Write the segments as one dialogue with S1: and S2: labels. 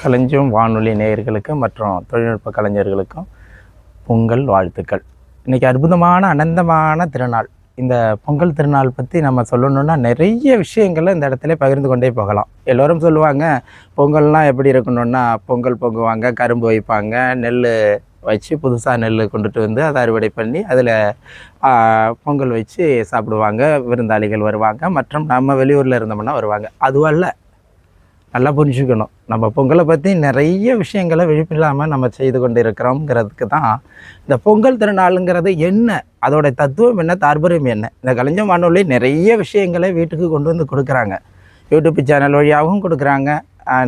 S1: களஞ்சியம் வானொலி நேயர்களுக்கு மற்றும் தொழில்நுட்ப கலைஞர்களுக்கும் பொங்கல் வாழ்த்துக்கள். இன்றைக்கி அற்புதமான அனந்தமான திருநாள். இந்த பொங்கல் திருநாள் பற்றி நம்ம சொல்லணுன்னா நிறைய விஷயங்களை இந்த இடத்துல பகிர்ந்து கொண்டே போகலாம். எல்லோரும் சொல்லுவாங்க, பொங்கல்னால் எப்படி இருக்கணுன்னா பொங்கல் பொங்குவாங்க, கரும்பு வைப்பாங்க, நெல் வச்சு புதுசாக நெல் கொண்டுட்டு வந்து அதை அறுவடை பண்ணி அதில் பொங்கல் வச்சு சாப்பிடுவாங்க, விருந்தாளிகள் வருவாங்க, மற்றும் நம்ம வெளியூரில் இருந்தோம்னா வருவாங்க. அதுவல்ல, நல்லா புரிஞ்சுக்கணும். நம்ம பொங்கலை பற்றி நிறைய விஷயங்களை விழிப்பில்லாமல் நம்ம செய்து கொண்டு இருக்கிறோங்கிறதுக்கு தான் இந்த பொங்கல் திருநாளுங்கிறது என்ன, அதோட தத்துவம் என்ன, தாற்பயம் என்ன. இந்த களஞ்சியம் வானொலி நிறைய விஷயங்களை வீட்டுக்கு கொண்டு வந்து கொடுக்குறாங்க. யூடியூப் சேனல் வழியாகவும் கொடுக்குறாங்க.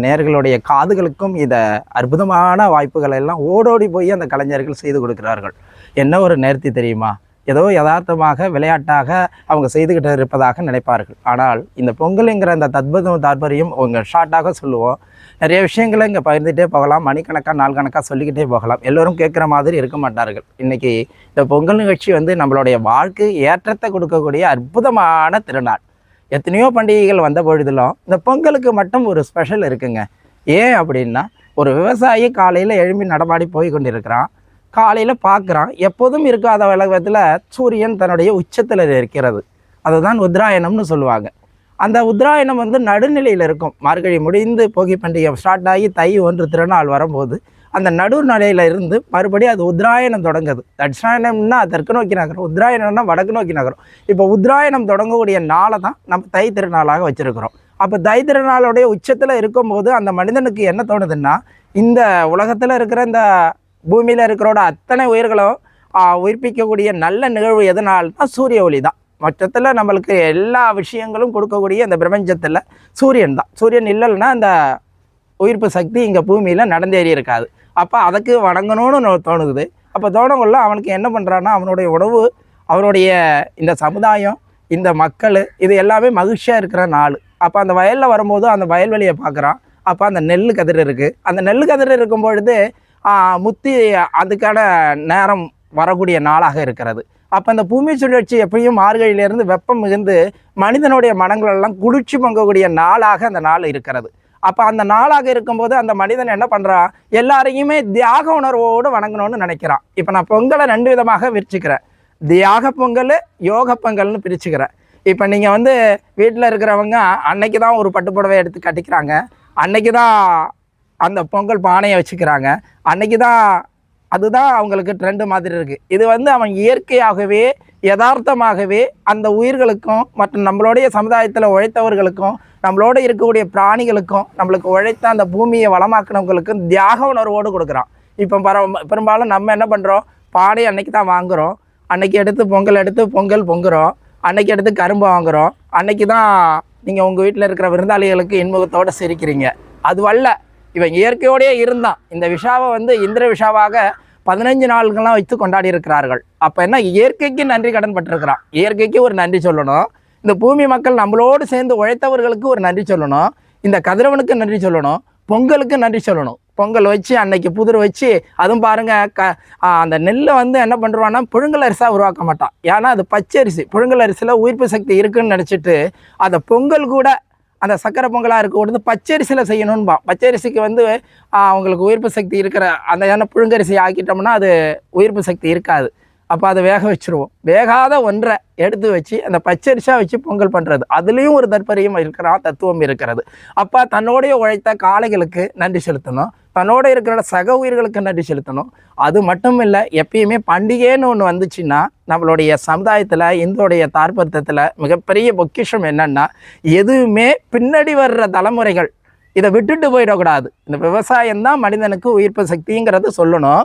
S1: நேயர்களுடைய காதுகளுக்கும் இதை அற்புதமான வாய்ப்புகளை எல்லாம் ஓடோடி போய் அந்த கலைஞர்கள் செய்து கொடுக்கிறார்கள். என்ன ஒரு நேர்த்தி தெரியுமா? ஏதோ யதார்த்தமாக விளையாட்டாக அவங்க செய்துக்கிட்டு இருப்பதாக நினைப்பார்கள். ஆனால் இந்த பொங்கலுங்கிற அந்த தாற்பயம் உங்கள் ஷார்ட்டாக சொல்லுவோம். நிறைய விஷயங்களை இங்கே பகிர்ந்துகிட்டே போகலாம், மணிக்கணக்காக நாள் கணக்காக சொல்லிக்கிட்டே போகலாம். எல்லோரும் கேட்குற மாதிரி இருக்க மாட்டார்கள். இன்றைக்கி இந்த பொங்கல் நிகழ்ச்சி நம்மளுடைய வாழ்க்கை ஏற்றத்தை கொடுக்கக்கூடிய அற்புதமான திருநாள். எத்தனையோ பண்டிகைகள் வந்த பொழுதிலும் இந்த பொங்கலுக்கு மட்டும் ஒரு ஸ்பெஷல் இருக்குங்க. ஏன் அப்படின்னா, ஒரு விவசாயி காலையில் எழும்பி நடமாடி போய் கொண்டிருக்கிறான். காலையில் பார்க்குறான், எப்போதும் இருக்காத உலகத்தில் சூரியன் தன்னுடைய உச்சத்தில் இருக்கிறது. அதுதான் உத்தராயணம்னு சொல்லுவாங்க. அந்த உத்தராயணம் நடுநிலையில் இருக்கும். மார்கழி முடிந்து போகி பண்டிகை ஸ்டார்ட் ஆகி தை 1 திருநாள் வரும்போது அந்த நடுநிலையில் இருந்து மறுபடியும் அது உத்தராயணம் தொடங்குது. தட்சிணாயணம்னா தெற்கு நோக்கி நகரம், உத்தராயணம்னா வடக்கு நோக்கி நகரம். இப்போ உத்தராயணம் தொடங்கக்கூடிய நாளை தான் நம்ம தை திருநாளாக வச்சுருக்கிறோம். அப்போ தை திருநாளுடைய உச்சத்தில் இருக்கும்போது அந்த மனிதனுக்கு என்ன தோணுதுன்னா, இந்த உலகத்தில் இருக்கிற இந்த பூமியில் இருக்கிறோட அத்தனை உயிர்களும் உயிர்ப்பிக்கக்கூடிய நல்ல நிகழ்வு எதனால்னா சூரிய ஒளி தான். மொத்தத்தில் நம்மளுக்கு எல்லா விஷயங்களும் கொடுக்கக்கூடிய இந்த பிரபஞ்சத்தில் சூரியன் தான். சூரியன் இல்லைன்னா அந்த உயிர்ப்பு சக்தி இங்கே பூமியில் நடந்தேறி இருக்காது. அப்போ அதுக்கு வணங்கணும்னு தோணுது. அப்போ தோணக்குள்ள அவனுக்கு என்ன பண்ணுறான்னா, அவனுடைய உணவு, அவனுடைய இந்த சமுதாயம், இந்த மக்கள், இது எல்லாமே மகிழ்ச்சியாக இருக்கிற நாள். அப்போ அந்த வயலில் வரும்போது அந்த வயல்வெளியை பார்க்குறான். அப்போ அந்த நெல் கதிர் இருக்குது. அந்த நெல் கதிர் இருக்கும் பொழுது முத்தி அதுக்கான நேரம் வரக்கூடிய நாளாக இருக்கிறது. அப்போ அந்த பூமி சுழற்சி எப்பயும் மார்கழியிலேருந்து வெப்பம் மிகுந்து மனிதனுடைய மனங்களெல்லாம் குளிர்ச்சி பொங்கக்கூடிய நாளாக அந்த நாள் இருக்கிறது. அப்போ அந்த நாளாக இருக்கும்போது அந்த மனிதன் என்ன பண்ணுறான், எல்லாரையுமே தியாக உணர்வோடு வணங்கணும்னு நினைக்கிறான். இப்போ நான் பொங்கலை 2 விதமாக பிரிச்சுக்கிறேன். தியாக பொங்கல், யோக பொங்கல்னு பிரிச்சுக்கிறேன். இப்போ நீங்கள் வீட்டில் இருக்கிறவங்க அன்னைக்கு தான் ஒரு பட்டுப்புடவை எடுத்து கட்டிக்கிறாங்க, அன்னைக்கு தான் அந்த பொங்கல் பானையை வச்சுக்கிறாங்க, அன்னைக்கு தான் அதுதான் அவங்களுக்கு ட்ரெண்டு மாதிரி இருக்குது. இது அவன் இயற்கையாகவே யதார்த்தமாகவே அந்த உயிர்களுக்கும் மற்றும் நம்மளுடைய சமுதாயத்தில் உழைத்தவர்களுக்கும் நம்மளோட இருக்கக்கூடிய பிராணிகளுக்கும் நம்மளுக்கு உழைத்த அந்த பூமியை வளமாக்கினவங்களுக்கும் தியாக உணர்வோடு கொடுக்குறான். இப்போ பெரும்பாலும் நம்ம என்ன பண்ணுறோம், பானை அன்னைக்கு தான் வாங்குகிறோம், அன்னைக்கு எடுத்து பொங்கல் பொங்குகிறோம், அன்னைக்கு எடுத்து கரும்பு வாங்குகிறோம், அன்னைக்கு தான் நீங்கள் உங்கள் வீட்டில் இருக்கிற விருந்தாளிகளுக்கு இன்முகத்தோடு சிரிக்கிறீங்க. அதுவல்ல, இவன் இயற்கையோடையே இருந்தான். இந்த விஷாவை இந்திர விஷாவாக 15 நாள்கள்லாம் வைத்து கொண்டாடி இருக்கிறார்கள். அப்போ என்ன, இயற்கைக்கு நன்றி கடன் பட்டிருக்கிறான். இயற்கைக்கு ஒரு நன்றி சொல்லணும், இந்த பூமி மக்கள் நம்மளோடு சேர்ந்து உழைத்தவர்களுக்கு ஒரு நன்றி சொல்லணும், இந்த கதிரவனுக்கு நன்றி சொல்லணும், பொங்கலுக்கு நன்றி சொல்லணும். பொங்கல் வச்சு அன்னைக்கு புதிர் வச்சு, அதுவும் பாருங்கள் அந்த நெல்லை என்ன பண்ணுறான்னா புழுங்கல் அரிசியாக உருவாக்க மாட்டான். ஏன்னா அது பச்சரிசி. புழுங்கல் அரிசியில் உயிர்ப்பு சக்தி இருக்குன்னு நினச்சிட்டு அதை பொங்கல் கூட அந்த சக்கரை பொங்கலாக இருக்க பச்சரிசியில் செய்யணும்பா. பச்சரிசிக்கு அவங்களுக்கு உயிர்ப்பு சக்தி இருக்கிற அந்த புழுங்கரிசி ஆக்கிட்டோம்னா அது உயிர்ப்பு சக்தி இருக்காது. அப்போ அதை வேக வச்சுருவோம். வேகாத ஒன்றை எடுத்து வச்சு அந்த பச்சரிசியாக வச்சு பொங்கல் பண்ணுறது, அதுலேயும் ஒரு தற்பரியம் இருக்கிற தத்துவம் இருக்கிறது. அப்போ தன்னோடைய உழைத்த காளைகளுக்கு நன்றி செலுத்தணும், தன்னோட இருக்கிற சக உயிர்களுக்கு நன்றி செலுத்தணும். அது மட்டும் இல்லை, எப்பயுமே பண்டிகைன்னு ஒன்று வந்துச்சுன்னா நம்மளுடைய சமுதாயத்தில் இந்துடைய தாற்பயத்தில் மிகப்பெரிய பொக்கிஷம் என்னென்னா, எதுவுமே பின்னாடி வர்ற தலைமுறைகள் இதை விட்டுட்டு போயிடக்கூடாது. இந்த விவசாயம்தான் மனிதனுக்கு உயிர்ப்பு சக்திங்கிறது சொல்லணும்.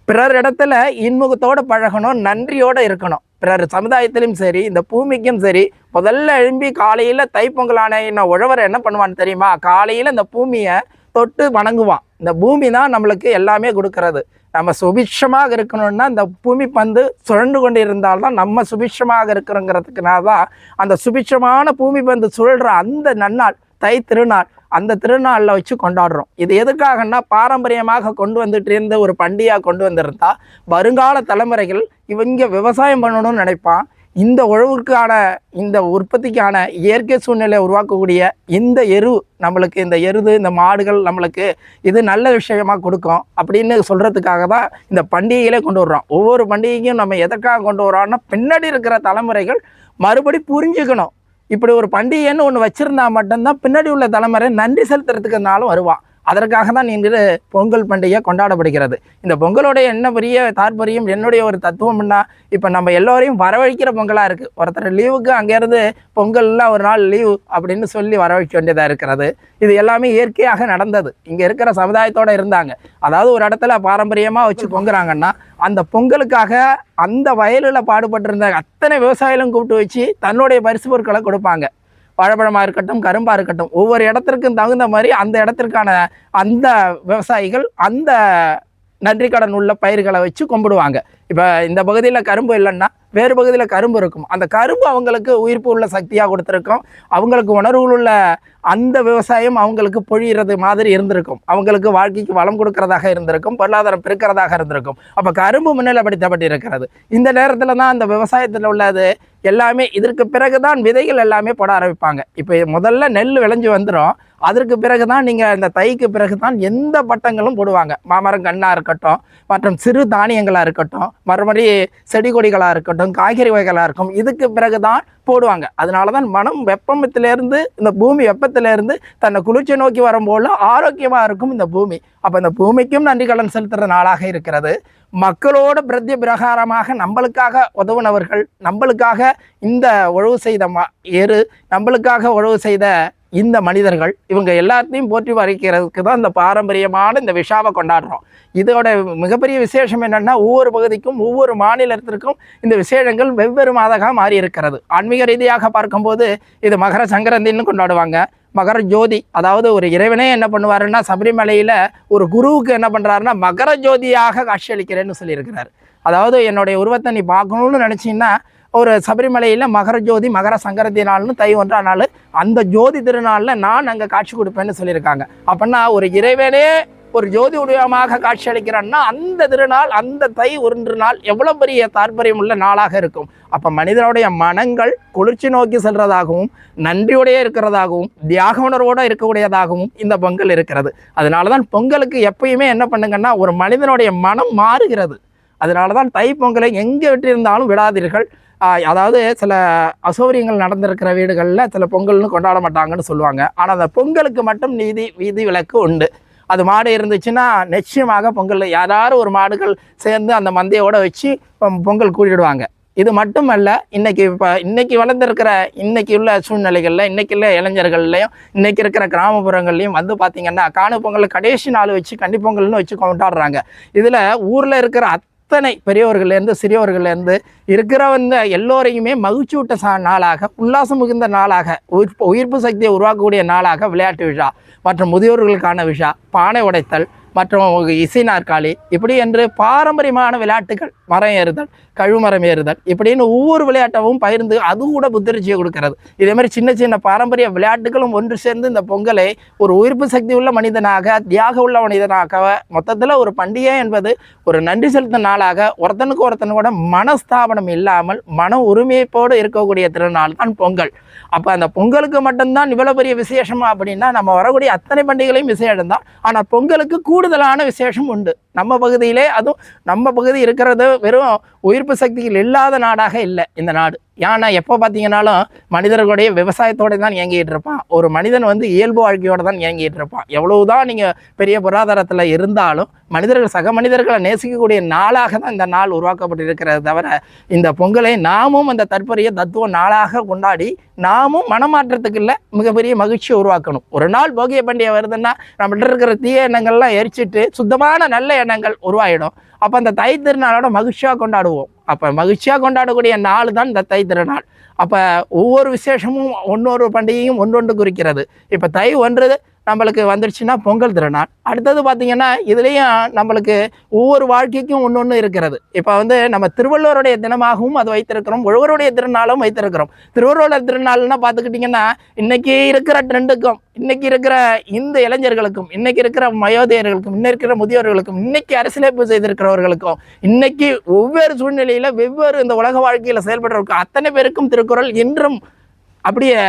S1: பிறர் இடத்துல இன்முகத்தோடு பழகணும், நன்றியோடு இருக்கணும். பிறர் சமுதாயத்திலும் சரி, இந்த பூமிக்கும் சரி. முதல்ல எழும்பி காலையில் தைப்பொங்கலான உழவர் என்ன பண்ணுவான்னு தெரியுமா, காலையில் இந்த பூமியை தொட்டு வணங்குவான். இந்த பூமி தான் நம்மளுக்கு எல்லாமே கொடுக்கறது. நம்ம சுபிட்சமாக இருக்கணும்னா இந்த பூமி சுழண்டு கொண்டு இருந்தால்தான் நம்ம சுபிட்சமாக இருக்கிறோங்கிறதுக்குனா தான் அந்த சுபிட்சமான பூமி சுழல்ற அந்த நன்னாள் தை திருநாள், அந்த திருநாளில் வச்சு கொண்டாடுறோம். இது எதுக்காகன்னா, பாரம்பரியமாக கொண்டு வந்துட்டு இருந்த ஒரு பண்டிகையாக கொண்டு வந்திருந்தா வருங்கால தலைமுறைகள் இவங்க விவசாயம் பண்ணணும்னு நினைப்பான். இந்த உழவுக்கான இந்த உற்பத்திக்கான இயற்கை சூழ்நிலையை உருவாக்கக்கூடிய இந்த நம்மளுக்கு இந்த எருது இந்த மாடுகள் நம்மளுக்கு இது நல்ல விஷயமாக கொடுக்கும் அப்படின்னு சொல்கிறதுக்காக தான் இந்த பண்டிகைகளே கொண்டு வர்றோம். ஒவ்வொரு பண்டிகையும் நம்ம எதற்காக கொண்டு வர்றோம்னா பின்னாடி இருக்கிற தலைமுறைகள் மறுபடி புரிஞ்சுக்கணும். இப்படி ஒரு பண்டிகைன்னு ஒன்று வச்சுருந்தா மட்டும்தான் பின்னாடி உள்ள தலைமுறை நன்றி செலுத்துறதுக்குனாலும் வருவான். அதற்காக தான் இன்று பொங்கல் பண்டிகை கொண்டாடப்படுகிறது. இந்த பொங்கலோடைய என்ன பெரிய தாற்பயம், என்னுடைய ஒரு தத்துவம்னா, இப்போ நம்ம எல்லோரையும் வரவழைக்கிற பொங்கலாக இருக்குது. ஒருத்தர் லீவுக்கு அங்கேருந்து பொங்கல்லாம் ஒரு நாள் லீவு அப்படின்னு சொல்லி வரவழைக்க வேண்டியதாக இருக்கிறது. இது எல்லாமே இயற்கையாக நடந்தது. இங்கே இருக்கிற சமுதாயத்தோடு இருந்தாங்க. அதாவது ஒரு இடத்துல பாரம்பரியமாக வச்சு பொங்குறாங்கன்னா அந்த பொங்கலுக்காக அந்த வயலில் பாடுபட்டிருந்த அத்தனை விவசாயிகளும் கூப்பிட்டு வச்சு தன்னுடைய பரிசு பொருட்களை கொடுப்பாங்க. வாழைப்பழமாக இருக்கட்டும், கரும்பாக இருக்கட்டும், ஒவ்வொரு இடத்திற்கும் தகுந்த மாதிரி அந்த இடத்திற்கான அந்த விவசாயிகள் அந்த நன்றி கடன் உள்ள பயிர்களை வச்சு கும்பிடுவாங்க. இப்போ இந்த பகுதியில் கரும்பு இல்லைன்னா வேறு பகுதியில் கரும்பு இருக்கும். அந்த கரும்பு அவங்களுக்கு உயிர்ப்பு உள்ள சக்தியாக கொடுத்துருக்கும். அவங்களுக்கு உணர்வுகள் உள்ள அந்த விவசாயம் அவங்களுக்கு பொழிகிறது மாதிரி இருந்திருக்கும். அவங்களுக்கு வாழ்க்கைக்கு வளம் கொடுக்கறதாக இருந்திருக்கும், பொருளாதாரம் பெருக்கிறதாக இருந்திருக்கும். அப்போ கரும்பு முன்னிலைப்படுத்தப்பட்டு இருக்கிறது. இந்த நேரத்தில் தான் அந்த விவசாயத்தில் உள்ளது எல்லாமே இதற்கு பிறகு தான் விதைகள் எல்லாமே போட ஆரம்பிப்பாங்க. இப்போ முதல்ல நெல் விளைஞ்சு வந்துடும். அதற்கு பிறகு தான் நீங்கள் இந்த தைக்கு பிறகு தான் எந்த பட்டங்களும் போடுவாங்க. மாமரம் கண்ணாக இருக்கட்டும், மற்றும் சிறு தானியங்களாக இருக்கட்டும், மறுபடி செடி கொடிகளாக இருக்கட்டும், காய்கறி வகைகளாக இருக்கும், இதுக்கு பிறகு தான் போடுவாங்க. அதனால தான் மனம் வெப்பத்திலேருந்து இந்த பூமி வெப்பத்திலேருந்து தன்னை குளிர்ச்சி நோக்கி வரும்போது ஆரோக்கியமாக இருக்கும் இந்த பூமி. அப்போ இந்த பூமிக்கும் நன்றி கடன் செலுத்துகிற நாளாக இருக்கிறது. மக்களோட பிரகாரமாக நம்மளுக்காக உதவுனவர்கள், நம்மளுக்காக இந்த உழவு செய்த நம்மளுக்காக உழவு செய்த இந்த மனிதர்கள், இவங்க எல்லாத்தையும் போற்றி வரைக்கிறதுக்கு தான் இந்த பாரம்பரியமான இந்த விஷாவை கொண்டாடுறோம். இதோட மிகப்பெரிய விசேஷம் என்னென்னா, ஒவ்வொரு பகுதிக்கும் ஒவ்வொரு மாநிலத்திற்கும் இந்த விசேஷங்கள் வெவ்வேறு மாதமாக மாறி இருக்கிறது. ஆன்மீக ரீதியாக பார்க்கும்போது இது மகர சங்கரந்தின்னு கொண்டாடுவாங்க. மகர ஜோதி, அதாவது ஒரு இறைவனே என்ன பண்ணுவாருன்னா சபரிமலையில் ஒரு குருவுக்கு என்ன பண்ணுறாருன்னா மகர ஜோதியாக காட்சியளிக்கிறேன்னு சொல்லியிருக்கிறார். அதாவது என்னுடைய உருவத்தை நீ பார்க்கணுன்னு நினச்சின்னா ஒரு சபரிமலையில் மகர ஜோதி மகர சங்கரந்தி நாள்னு தை 1ஆம் நாள் அந்த ஜோதி திருநாளில் நான் அங்கே காட்சி கொடுப்பேன்னு சொல்லியிருக்காங்க. அப்படின்னா ஒரு இறைவனே ஒரு ஜோதி உருவமாக காட்சி அளிக்கிறான்னா அந்த திருநாள், அந்த தை 1 நாள் எவ்வளோ பெரிய தாற்பயம் உள்ள நாளாக இருக்கும். அப்போ மனிதனுடைய மனங்கள் குளிர்ச்சி நோக்கி செல்றதாகவும் நன்றியோடைய இருக்கிறதாகவும் தியாக உணர்வோடு இருக்கக்கூடியதாகவும் இந்த பொங்கல் இருக்கிறது. அதனால தான் பொங்கலுக்கு எப்பயுமே என்ன பண்ணுங்கன்னா ஒரு மனிதனுடைய மனம் மாறுகிறது. அதனால தான் தை பொங்கலை எங்கே விட்டிருந்தாலும் விடாதீர்கள். அதாவது சில அசௌகரியங்கள் நடந்திருக்கிற வீடுகளில் சில பொங்கல்னு கொண்டாட மாட்டாங்கன்னு சொல்லுவாங்க. ஆனால் அந்த பொங்கலுக்கு மட்டும் வீதி விலக்கு உண்டு. அது மாடு இருந்துச்சுன்னா நிச்சயமாக பொங்கல் யாராவது ஒரு மாடுகள் சேர்ந்து அந்த மந்தையோடு வச்சு பொங்கல் கூடிடுவாங்க. இது மட்டுமல்ல, இன்னைக்கு வளர்ந்துருக்கிற இன்னைக்கு உள்ள சூழ்நிலைகளில் இன்னைக்கு உள்ள இளைஞர்கள்லையும் இன்னைக்கு இருக்கிற கிராமப்புறங்கள்லையும் வந்து பார்த்திங்கன்னா காணு பொங்கல் கடைசி நாள் வச்சு கன்னி பொங்கல்னு வச்சு கொண்டாடுறாங்க. இதில் ஊரில் இருக்கிற அத்தனை பெரியவர்கள்லேருந்து சிறியவர்கள்லேருந்து இருக்கிறவங்க எல்லோரையுமே மகிழ்ச்சியூட்ட நாளாக, உல்லாசம் மிகுந்த நாளாக, உயிர்ப்பு சக்தியை உருவாக்கக்கூடிய நாளாக விளையாட்டு விழா மற்றும் முதியோர்களுக்கான விழா, பானை உடைத்தல் மற்றும் இசை நாற்காலி இப்படி என்று பாரம்பரியமான விளையாட்டுகள், மரம் ஏறுதல், கழுமரம் ஏறுதல் இப்படின்னு ஒவ்வொரு விளையாட்டவும் பகிர்ந்து அது கூட புத்துணர்ச்சியை கொடுக்கிறது. இதே மாதிரி சின்ன சின்ன பாரம்பரிய விளையாட்டுகளும் ஒன்று சேர்ந்து இந்த பொங்கலை ஒரு உயிர்ப்பு சக்தி உள்ள மனிதனாக, தியாக உள்ள மனிதனாக, மொத்தத்தில் ஒரு பண்டிகை என்பது ஒரு நன்றி செலுத்தும் நாளாக, ஒருத்தனுக்கு ஒருத்தனோட மனஸ்தாபனம் இல்லாமல் மன உரிமையோடு இருக்கக்கூடிய திருநாள் தான் பொங்கல். அப்போ அந்த பொங்கலுக்கு மட்டும்தான் இவ்வளோ பெரிய விசேஷமா அப்படின்னா நம்ம வரக்கூடிய அத்தனை பண்டிகைகளையும் விசேஷம் தான். ஆனால் பொங்கலுக்கு கூடுதலான விசேஷம் உண்டு நம்ம பகுதியிலே. அதுவும் நம்ம பகுதி இருக்கிறது வெறும் உயிர்ப்பு சக்திகள் இல்லாத நாடாக இல்லை இந்த நாடு. ஏன்னா எப்போ பார்த்தீங்கன்னாலும் மனிதர்களுடைய விவசாயத்தோடு தான் இயங்கிட்டு இருப்பான். ஒரு மனிதன் இயல்பு வாழ்க்கையோடு தான் இயங்கிட்டு இருப்பான். எவ்வளவுதான் நீங்கள் பெரிய பொருளாதாரத்தில் இருந்தாலும் மனிதர்கள் சக மனிதர்களை நேசிக்கக்கூடிய நாளாக தான் இந்த நாள் உருவாக்கப்பட்டிருக்கிறது. தவிர இந்த பொங்கலை நாமும் அந்த தற்பரிய தத்துவ நாளாக கொண்டாடி நாமும் மனமாற்றத்துக்கு இல்லை மிகப்பெரிய மகிழ்ச்சியை உருவாக்கணும். ஒரு நாள் போகிய பண்டிகை வருதுன்னா நம்மள்ட்ட இருக்கிற தீய எண்ணங்கள்லாம் எரிச்சிட்டு சுத்தமான நல்ல எண்ணங்கள் உருவாயிடும். அப்போ அந்த தை திருநாளோட மகிழ்ச்சியாக கொண்டாடுவோம். அப்போ மகிழ்ச்சியாக கொண்டாடக்கூடிய நாள் தான் இந்த தை திருநாள். அப்போ ஒவ்வொரு விசேஷமும் ஒன்றொரு பண்டிகையும் ஒன்றொன்று குறிக்கிறது. இப்போ தை 1 நம்மளுக்கு வந்துடுச்சுன்னா பொங்கல் திருநாள். அடுத்தது பார்த்திங்கன்னா இதுலேயும் நம்மளுக்கு ஒவ்வொரு வாழ்க்கைக்கும் ஒன்று ஒன்று இருக்கிறது. இப்போ வந்து நம்ம திருவள்ளுவருடைய தினமாகவும் அது வைத்திருக்கிறோம், உழவருடைய திருநாளும் வைத்திருக்கிறோம். திருவள்ளுவர் திருநாள்னா பார்த்துக்கிட்டிங்கன்னா இன்றைக்கி இருக்கிற ட்ரெண்டுக்கும், இன்றைக்கி இருக்கிற இந்த இளைஞர்களுக்கும், இன்றைக்கி இருக்கிற வயோதிகர்களுக்கும், இன்னைக்கு இருக்கிற முதியோர்களுக்கும், இன்றைக்கி அரசியலமைப்பு செய்திருக்கிறவர்களுக்கும், இன்றைக்கி ஒவ்வொரு சூழ்நிலையில் வெவ்வேறு இந்த உலக வாழ்க்கையில் செயல்படுறவர்களுக்கும் அத்தனை பேருக்கும் திருக்குறள் இன்றும் அப்படியே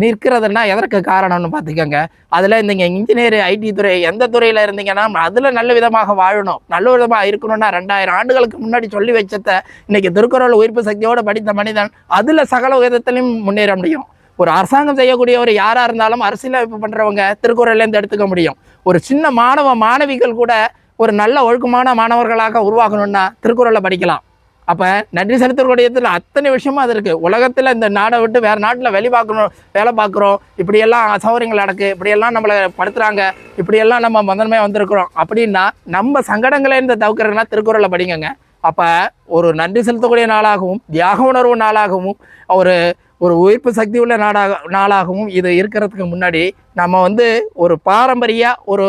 S1: நிற்கிறதுனா எதற்கு காரணம்னு பார்த்துக்கோங்க. அதில் இந்த இன்ஜினியர், ஐடி துறை, எந்த துறையில் இருந்தீங்கன்னா அதில் நல்ல விதமாக வாழணும், நல்ல விதமாக இருக்கணும்னா 2000 ஆண்டுகளுக்கு முன்னாடி சொல்லி வச்சத இன்றைக்கி திருக்குறள் உயிர்ப்பு சக்தியோடு படித்த மனிதன் அதில் சகல விதத்திலையும் முன்னேற முடியும். ஒரு அரசாங்கம் செய்யக்கூடியவர் யாராக இருந்தாலும் அரசியலமைப்பு பண்ணுறவங்க திருக்குறள்லேருந்து எடுத்துக்க முடியும். ஒரு சின்ன மாணவிகள் கூட ஒரு நல்ல ஒழுக்கமான மாணவர்களாக உருவாகணும்னா திருக்குறளை படிக்கலாம். அப்போ நன்றி செலுத்தக்கூடியதில் அத்தனை விஷயமும் அது இருக்குது. உலகத்தில் இந்த நாடை விட்டு வேறு நாட்டில் வேலை பார்க்குறோம், இப்படியெல்லாம் அசௌகரியங்கள் நடக்கு, இப்படியெல்லாம் நம்மளை படுத்துகிறாங்க, இப்படியெல்லாம் நம்ம முதன்மையாக வந்திருக்கிறோம் அப்படின்னா நம்ம சங்கடங்களேருந்து தவிர்க்கிறதுனா திருக்குறளை படிங்கங்க. அப்போ ஒரு நன்றி செலுத்தக்கூடிய நாளாகவும், தியாக உணர்வு நாளாகவும், ஒரு உயிர்ப்பு சக்தி உள்ள நாளாகவும் இது இருக்கிறதுக்கு முன்னாடி நம்ம வந்து ஒரு பாரம்பரிய ஒரு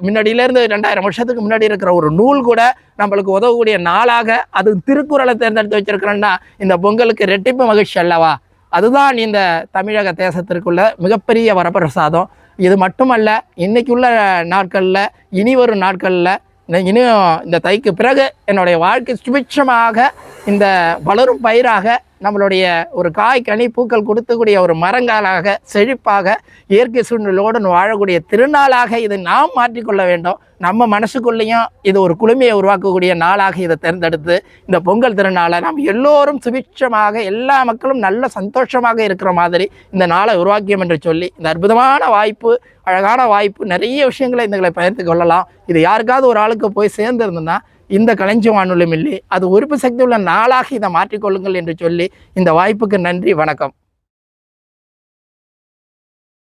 S1: முன்னாடியிலேருந்து 2000 வருஷத்துக்கு முன்னாடி இருக்கிற ஒரு நூல் கூட நம்மளுக்கு உதவக்கூடிய நாளாக அது திருக்குறளை தேர்ந்தெடுத்து வச்சிருக்கிறோன்னா இந்த பொங்கலுக்கு ரெட்டிப்பு மகிழ்ச்சி அல்லவா? அதுதான் இந்த தமிழக தேசத்திற்குள்ள மிகப்பெரிய வரப்பிரசாதம். இது மட்டுமல்ல, இன்னைக்கு உள்ள நாட்களில், இனி வரும் நாட்களில், இன்னும் இந்த தைக்கு பிறகு என்னுடைய வாழ்க்கை சுபிட்சமாக இந்த வளரும் பயிராக நம்மளுடைய ஒரு காய் கனி பூக்கள் கொடுக்கக்கூடிய ஒரு மரங்களாக செழிப்பாக இயற்கை சூழ்நிலையோடு வாழக்கூடிய திருநாளாக இதை நாம் மாற்றிக்கொள்ள வேண்டும். நம்ம மனசுக்குள்ளேயும் இது ஒரு குளுமையை உருவாக்கக்கூடிய நாளாக இதை தேர்ந்தெடுத்து இந்த பொங்கல் திருநாளை நாம் எல்லோரும் சுபிட்சமாக, எல்லா மக்களும் நல்ல சந்தோஷமாக இருக்கிற மாதிரி இந்த நாளை உருவாக்கியம் என்று சொல்லி இந்த அற்புதமான வாய்ப்பு, அழகான வாய்ப்பு, நிறைய விஷயங்களை இதுகளை பகிர்ந்து கொள்ளலாம். இது யாருக்காவது ஒரு ஆளுக்கு போய் சேர்ந்துருந்ததுன்னா இந்த களஞ்சியம் வானொலி மில்லி அது உறுப்பு சக்தி உள்ள நாளாக இதை மாற்றிக்கொள்ளுங்கள் என்று சொல்லி இந்த வாய்ப்புக்கு நன்றி, வணக்கம்.